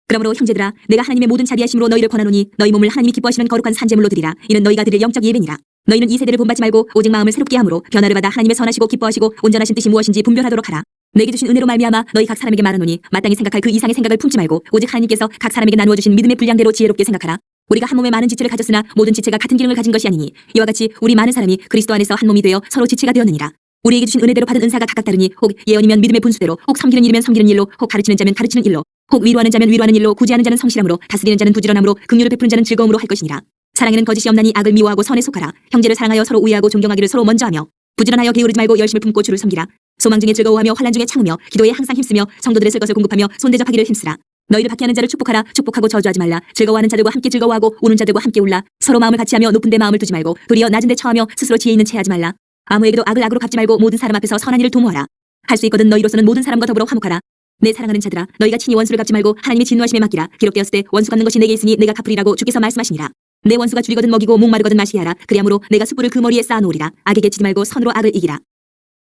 그러므로 형제들아 내가 하나님의 모든 자비하심으로 너희를 권하노니 너희 몸을 하나님이 기뻐하시는 거룩한 산제물로 드리라. 이는 너희가 드릴 영적 예배니라. 너희는 이 세대를 본받지 말고 오직 마음을 새롭게 함으로 변화를 받아 하나님의 선하시고 기뻐하시고 온전하신 뜻이 무엇인지 분별하도록 하라. 내게 주신 은혜로 말미암아 너희 각 사람에게 말하노니 마땅히 생각할 그 이상의 생각을 품지 말고 오직 하나님께서 각 사람에게 나누어 주신 믿음의 분량대로 지혜롭게 생각하라. 우리가 한 몸에 많은 지체를 가졌으나 모든 지체가 같은 기능을 가진 것이 아니니 이와 같이 우리 많은 사람이 그리스도 안에서 한 몸이 되어 서로 지체가 되었느니라. 우리에게 주신 은혜대로 받은 은사가 각각 다르니 혹 예언이면 믿음의 분수대로, 혹 섬기는 일이면 섬기는 일로, 혹 가르치는 자면 가르치는 일로, 혹 위로하는 자면 위로하는 일로, 구제하는 자는 성실함으로, 다스리는 자는 부지런함으로, 긍휼을 베푸는 자는 즐거움으로 할 것이니라. 사랑에는 거짓이 없나니 악을 미워하고 선에 속하라. 형제를 사랑하여 서로 우애하고 존경하기를 서로 먼저 하며, 부지런하여 게으르지 말고 열심을 품고 주를 섬기라. 소망 중에 즐거워하며 환난 중에 참으며 기도에 항상 힘쓰며 성도들의 쓸 것을 공급하며 손대접하기를 힘쓰라. 너희를 박해하는 자를 축복하라. 축복하고 저주하지 말라. 즐거워하는 자들과 함께 즐거워하고 우는 자들과 함께 울라. 서로 마음을 같이 하며 높은 데 마음을 두지 말고 도리어 낮은 데 처하며 스스로 지혜 있는 채 하지 말라. 아무에게도 악을 악으로 갚지 말고 모든 사람 앞에서 선한 일을 도모하라. 할 수 있거든 너희로서는 모든 사람과 더불어 화목하라. 내 사랑하는 자들아, 너희가 친히 원수를 갚지 말고 하나님의 진노하심에 맡기라. 기록되었을 때 원수 갚는 것이 내게 있으니 내가 갚으리라고 주께서 말씀하시니라. 내 원수가 줄이거든 먹이고 목마르거든 마시게 하라. 그리하므로 내가 숯불을 그 머리에 쌓아놓으리라. 악에게 치지 말고 선으로 악을 이기라.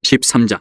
13장.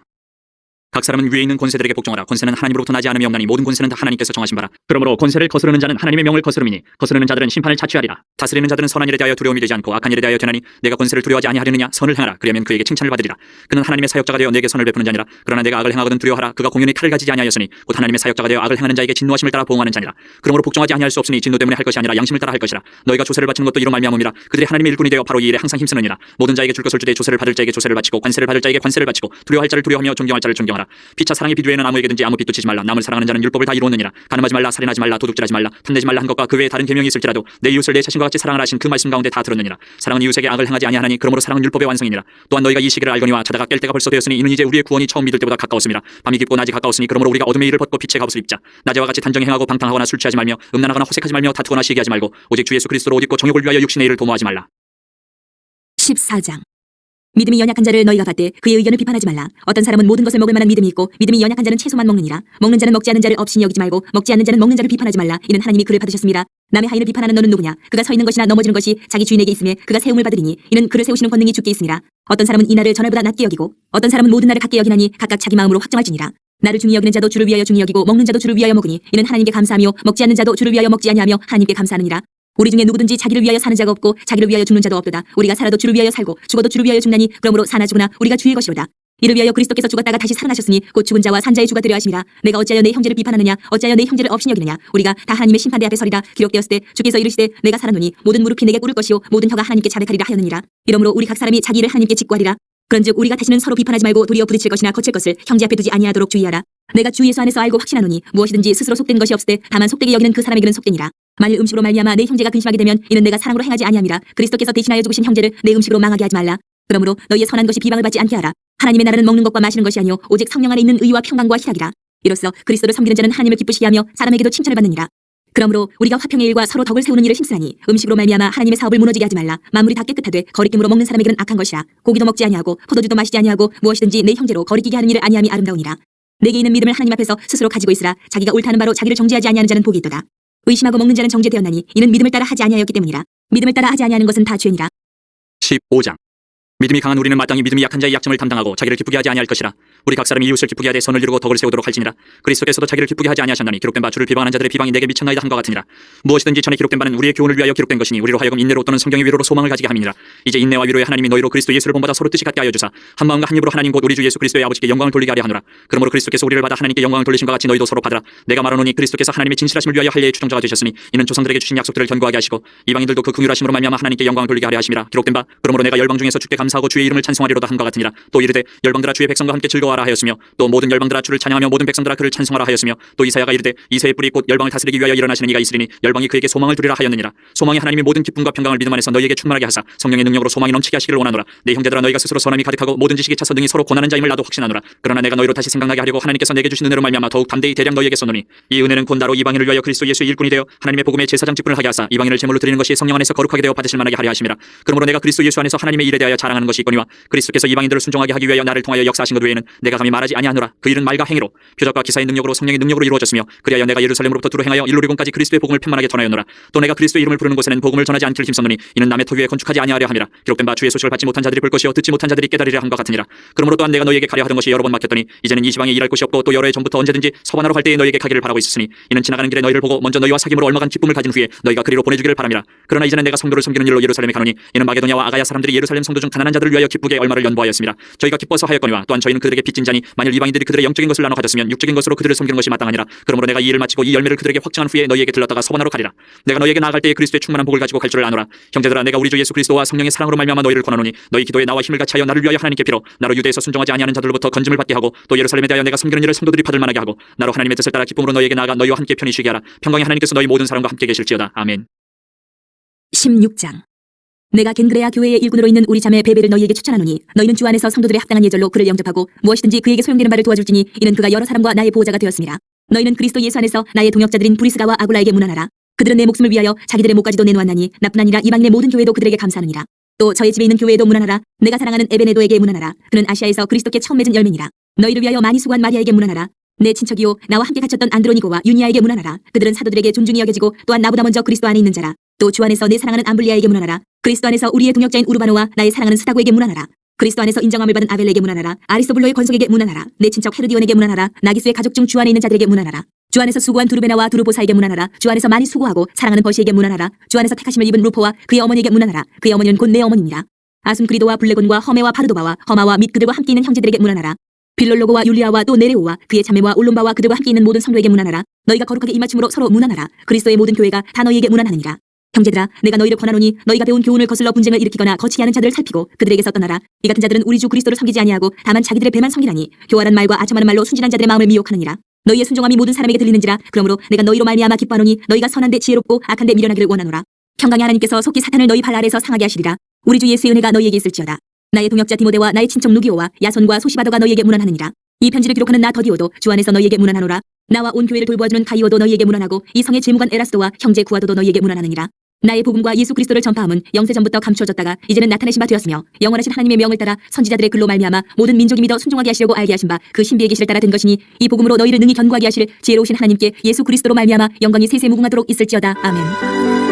각 사람은 위에 있는 권세들에게 복종하라. 권세는 하나님으로부터 나지 않음이 없나니 모든 권세는 다 하나님께서 정하신 바라. 그러므로 권세를 거스르는 자는 하나님의 명을 거스름이니 거스르는 자들은 심판을 자취하리라. 다스리는 자들은 선한 일에 대하여 두려움이 되지 않고 악한 일에 대하여 되나니 내가 권세를 두려워하지 아니하려느냐. 선을 행하라. 그리하면 그에게 칭찬을 받으리라. 그는 하나님의 사역자가 되어 내게 선을 베푸는 자니라. 그러나 내가 악을 행하거든 두려워하라. 그가 공연히 칼을 가지지 아니하였으니 곧 하나님의 사역자가 되어 악을 행하는 자에게 진노하심을 따라 보응하는 자니라. 그러므로 복종하지 아니할 수 없으니 진노 때문에 할 것이 아니라 양심을 따라 할 것이라. 너희가 조세를 바치는 것도 이로 말미암음이라. 그들이 하나님의 일꾼이 되어 바로 이 일에 항상 힘쓰느니라. 모든 자에게 줄 것을 주되 조세를 받을 자에게 조세를 바치고 관세를 받을 자에게 관세를 바치고 두려워할 자를 두려워하며 존경할 자를 존경하라. 피차 사랑의 비두에는 아무에게든지 아무 빚도 치지 말라. 남을 사랑하는 자는 율법을 다 이루었느니라. 가늠하지 말라. 살인하지 말라. 도둑질하지 말라. 탐내지 말라 한 것과 그 외에 다른 계명이 있을지라도 내 이웃을 내 자신과 같이 사랑하라 하신 그 말씀 가운데 다 들었느니라. 사랑은 이웃에게 악을 행하지 아니하나니 그러므로 사랑은 율법의 완성이니라. 또한 너희가 이 시기를 알거니와 자다가 깰 때가 벌써 되었으니 이는 이제 우리의 구원이 처음 믿을 때보다 가까웠음이라. 밤이 깊고 낮이 가까웠으니 그러므로 우리가 어둠의 일을 벗고 빛의 갑옷을 입자. 낮에와 같이 단정히 행하고 방탕하거나 술 취하지 말며 음란하거나 호색하지 말며 다투거나 시기하지 말고 오직 주 예수 그리스도로 옷 입고 정욕을 위하여 육신의 일을 도모하지 말라. 14장. 믿음이 연약한 자를 너희가 받되 그의 의견을 비판하지 말라. 어떤 사람은 모든 것을 먹을 만한 믿음이 있고 믿음이 연약한 자는 채소만 먹느니라. 먹는 자는 먹지 않는 자를 업신이 여기지 말고 먹지 않는 자는 먹는 자를 비판하지 말라. 이는 하나님이 그를 받으셨습니다. 남의 하인을 비판하는 너는 누구냐? 그가 서 있는 것이나 넘어지는 것이 자기 주인에게 있음에 그가 세움을 받으리니 이는 그를 세우시는 권능이 주께 있으니라. 어떤 사람은 이 날을 전날보다 낮게 여기고 어떤 사람은 모든 날을 같게 여기나니 각각 자기 마음으로 확정할지니라. 나를 중히 여기는 자도 주를 위하여 중히 여기고 먹는 자도 주를 위하여 먹으니 이는 하나님께 감사하며 먹지 않는 자도 주를 위하여 먹지 아니하며 하나님께 감사하느니라. 우리 중에 누구든지 자기를 위하여 사는 자가 없고 자기를 위하여 죽는 자도 없도다. 우리가 살아도 주를 위하여 살고 죽어도 주를 위하여 죽나니 그러므로 사나 죽으나 우리가 주의 것이로다. 이를 위하여 그리스도께서 죽었다가 다시 살아나셨으니 곧 죽은 자와 산 자의 주가 되려 하심이라. 내가 어찌하여 내 형제를 비판하느냐? 어찌하여 내 형제를 업신 여기느냐? 우리가 다 하나님의 심판대 앞에 서리라. 기록되었을 때 주께서 이르시되 내가 살아노니 모든 무릎이 내게 꿇을 것이요 모든 혀가 하나님께 자백하리라 하였느니라. 이러므로 우리 각 사람이 자기 일을 하나님께 직구하리라. 그런즉 우리가 다시는 서로 비판하지 말고 도리어 부딪힐 것이나 거칠 것을 형제 앞에 두지 아니하도록 주의하라. 내가 주 예수 안에서 알고 확신하노니 무엇이든지 스스로 속된 것이 없을 때 다만 속되게 여기는 그 사람에게는 속되니라. 만일 음식으로 말미암아 내 형제가 근심하게 되면 이는 내가 사랑으로 행하지 아니함이라. 그리스도께서 대신하여 죽으신 형제를 내 음식으로 망하게 하지 말라. 그러므로 너희의 선한 것이 비방을 받지 않게 하라. 하나님의 나라는 먹는 것과 마시는 것이 아니요 오직 성령 안에 있는 의와 평강과 희락이라. 이로써 그리스도를 섬기는 자는 하나님을 기쁘시게 하며 사람에게도 칭찬을 받느니라. 그러므로 우리가 화평의 일과 서로 덕을 세우는 일을 힘쓰나니 음식으로 말미암아 하나님의 사업을 무너지게 하지 말라. 만물이 다 깨끗하되 거리낌으로 먹는 사람에게는 악한 것이라. 고기도 먹지 아니하고 포도주도 마시지 아니하고 무엇이든지 내 형제로 거리끼게 하는 일을 아니함이 아름다우니라. 내게 있는 믿음을 하나님 앞에서 스스로 가지고 있으라. 자기가 옳다는 바로 자기를 정죄하지 아니하는 자는 복이 있도다. 의심하고 먹는 자는 정죄되었나니 이는 믿음을 따라 하지 아니하였기 때문이라. 믿음을 따라 하지 아니하는 것은 다 죄니라. 15장. 믿음이 강한 우리는 마땅히 믿음이 약한 자의 약점을 담당하고 자기를 기쁘게 하지 아니할 것이라. 우리 각 사람이 이웃을 기쁘게 하되 선을 이루고 덕을 세우도록 할지니라. 그리스도께서도 자기를 기쁘게 하지 아니하셨나니 기록된 바 주를 비방하는 자들의 비방이 내게 미쳤나이다 한것 같으니라. 무엇이든지 전에 기록된 바는 우리의 교훈을 위하여 기록된 것이니 우리로 하여금 인내로 또는 성경의 위로로 소망을 가지게 함이니라. 이제 인내와 위로의 하나님이 너희로 그리스도 예수를 본받아 서로 뜻이 같게 하여 주사 한 마음과 한 입으로 하나님 곧 우리 주 예수 그리스도의 아버지께 영광을 돌리게 하려 하노라. 그러므로 그리스도께서 우리를 받아 하나님께 영광을 돌리심과 같이 너희도 서로 받으라. 내가 말하노니 그리스도께서 하나님의 진실하심을 위하여 할례의 주정자가 되셨으니 이는 조상들에게 주신 약속들을 견고하게 하시고 이방인들도 그 긍휼하심으로 말미암아 하나님께 영광을 돌리게 하려 하심이라. 기록된 바 그러므로 내가 열방 중에서 주께 감사하고 주의 이름을 찬송하리로다 한것 같으니라. 또 이르되 열방들아 주의 백성과 함께 즐거워하라 하였으며 또 모든 열방들아 주를 찬양하며 모든 백성들아 그를 찬송하라 하였으며 또 이사야가 이르되 이새의 뿌리 곧 열방을 다스리기 위하여 일어나시는 이가 있으리니 열방이 그에게 소망을 두리라 하였느니라. 소망이 하나님의 모든 기쁨과 평강을 믿음 안에서 너희에게 충만하게 하사 성령의 능력으로 소망이 넘치게 하시기를 원하노라. 내 형제들아 너희가 스스로 선함이 가득하고 모든 지식에 차서 등이 서로 고난하는 자임을 나도 확신하노라. 그러나 내가 너희로 다시 생각나게 하려고 하나님께서 내게 주신 은혜로 말미암아 더욱 담대히 대량 너희에게 쏘노니 이 은혜는 곧 나로 이방인을 위하여 그리스도 예수의 일꾼이 되어 하나님의 복음의 제사장 직분을 하게 하사 이방인을 제물로 드리는 것이 성령 안에서 거룩하게 되어 받으실 만하게 하려 하심이라. 그러므로 내가 그리스도 예수 안에서 하나님의 일에 대하여 자랑하는 것이 있거니와 그리스도께서 이방인들을 순종하게 하기 위하여 나를 통하여 역사하신 것 외에는 내가 감히 말하지 아니하노라. 그 일은 말과 행위로 표적과 기사의 능력으로 성령의 능력으로 이루어졌으며 그리하여 내가 예루살렘으로부터 두루 행하여 일루리곤까지 그리스도의 복음을 편만하게 전하였노라. 또 내가 그리스도의 이름을 부르는 곳에는 복음을 전하지 않기를 힘썼노니 이는 남의 터 위에 건축하지 아니하려 함이라. 기록된 바 주의 소식을 받지 못한 자들이 볼 것이요 듣지 못한 자들이 깨달으리라 함과 같으니라. 그러므로 또한 내가 너희에게 가려 하던 것이 여러 번 막혔더니 이제는 이 지방에 일할 곳이 없고 또 여러 해 전부터 언제든지 서반하러 갈 때에 너희에게 가기를 바라고 있었으니 이는 지나가는 길에 너희를 보고 먼저 너희와 사귐으로 얼마간 기쁨을 가진 후에 너희가 그리로 보내주기를 바람이라. 그러나 이제는 내가 성도를 섬기는 일로 예루살렘에 가노니 이는 마게도냐와 아가야 사람들이 예루살렘 성도 중 가난한 가난한 자들을 위하여 기쁘게 얼마를 연보하였습니다. 저희가 기뻐서 하였거니와 또한 저희는 그들에게 빚진 자니 만일 이방인들이 그들의 영적인 것을 나눠 가졌으면 육적인 것으로 그들을 섬기는 것이 마땅하니라. 그러므로 내가 이 일을 마치고 이 열매를 그들에게 확증한 후에 너희에게 들렀다가 서반하러 가리라. 내가 너희에게 나아갈 때에 그리스도의 충만한 복을 가지고 갈 줄을 아노라. 형제들아, 내가 우리 주 예수 그리스도와 성령의 사랑으로 말미암아 너희를 권하노니 너희 기도에 나와 힘을 같이 하여 나를 위하여 하나님께 빌어 나로 유대에서 순종하지 아니하는 자들로부터 건짐을 받게 하고 또 예루살렘에 대하여 내가 섬기는 일을 성도들이 받을 만하게 하고 나로 하나님의 뜻을 따라 기쁨으로 너희에게 나아가 너희와 함께 편히 쉬게 하라. 평강의 하나님께서 너희 모든 사람과 함께 계실지어다. 아멘. 16장. 내가 겐그레아 교회의 일꾼으로 있는 우리 자매 베베를 너희에게 추천하노니 너희는 주 안에서 성도들의 합당한 예절로 그를 영접하고 무엇이든지 그에게 소용되는 바를 도와줄지니 이는 그가 여러 사람과 나의 보호자가 되었습니다. 너희는 그리스도 예수 안에서 나의 동역자들인 브리스가와 아굴라에게 문안하라. 그들은 내 목숨을 위하여 자기들의 목까지도 내놓았나니 나뿐 아니라 이방인의 모든 교회도 그들에게 감사하느니라. 또 저의 집에 있는 교회에도 문안하라. 내가 사랑하는 에베네도에게 문안하라. 그는 아시아에서 그리스도께 처음 맺은 열매니라. 너희를 위하여 많이 수고한 마리아에게 문안하라. 내 친척이요 나와 함께 갇혔던 안드로니고와 유니아에게 문안하라. 그들은 사도들에게 존중이 여겨지고 또한 나보다 먼저 그리스도 안에 있는 자라. 또 주 안에서 내 사랑하는 암블리아에게 문안하라. 그리스도 안에서 우리의 동역자인 우르바노와 나의 사랑하는 스다고에게 문안하라. 그리스도 안에서 인정함을 받은 아벨에게 문안하라. 아리스토블로의 권속에게 문안하라. 내 친척 헤르디온에게 문안하라. 나기스의 가족 중 주 안에 있는 자들에게 문안하라. 주 안에서 수고한 두르베나와 두르보사에게 문안하라. 주 안에서 많이 수고하고 사랑하는 버시에게 문안하라. 주 안에서 택하심을 입은 루포와 그의 어머니에게 문안하라. 그의 어머니는 곧 내 어머니니라. 아순크리도와 블레곤과 허메와 파르도바와 허마와 및 그들과 함께 있는 형제들에게 문안하라. 빌롤로고와 율리아와 또 네레오와 그의 자매와 올롬바와 그들과 함께 있는 모든 성도에게 문안하라. 너희가 거룩하게 입맞춤으로 서로 문안하라. 그리스도의 모든 교회가 다 너희에게 문안하느니라. 형제들아, 내가 너희를 권하노니 너희가 배운 교훈을 거슬러 분쟁을 일으키거나 거치게 하는 자들을 살피고 그들에게서 떠나라. 이 같은 자들은 우리 주 그리스도를 섬기지 아니하고 다만 자기들의 배만 섬기나니 교활한 말과 아첨하는 말로 순진한 자들의 마음을 미혹하느니라. 너희의 순종함이 모든 사람에게 들리는지라. 그러므로 내가 너희로 말미암아 기뻐하노니 너희가 선한데 지혜롭고 악한데 미련하기를 원하노라. 평강의 하나님께서 속히 사탄을 너희 발 아래에서 상하게 하시리라. 우리 주 예수의 은혜가 너희에게 있을지어다. 나의 동역자 디모데와 나의 친척 누기오와 야손과 소시바더가 너희에게 문안하느니라. 이 편지를 기록하는 나 더디오도 주 안에서 너희에게 문안하노라. 나와 온 교회를 돌보아주는 가이오도 너희에게 문안하고 이 성의 재무관 에라스도와 형제 구아도도 너희에게 문안하느니라. 나의 복음과 예수 그리스도를 전파함은 영세전부터 감추어졌다가 이제는 나타내신 바 되었으며 영원하신 하나님의 명을 따라 선지자들의 글로 말미암아 모든 민족이 믿어 순종하게 하시려고 알게 하신 바 그 신비의 계시를 따라 된 것이니 이 복음으로 너희를 능히 견고하게 하실 지혜로우신 하나님께 예수 그리스도로 말미암아 영광이 세세 무궁하도록 있을지어다. 아멘.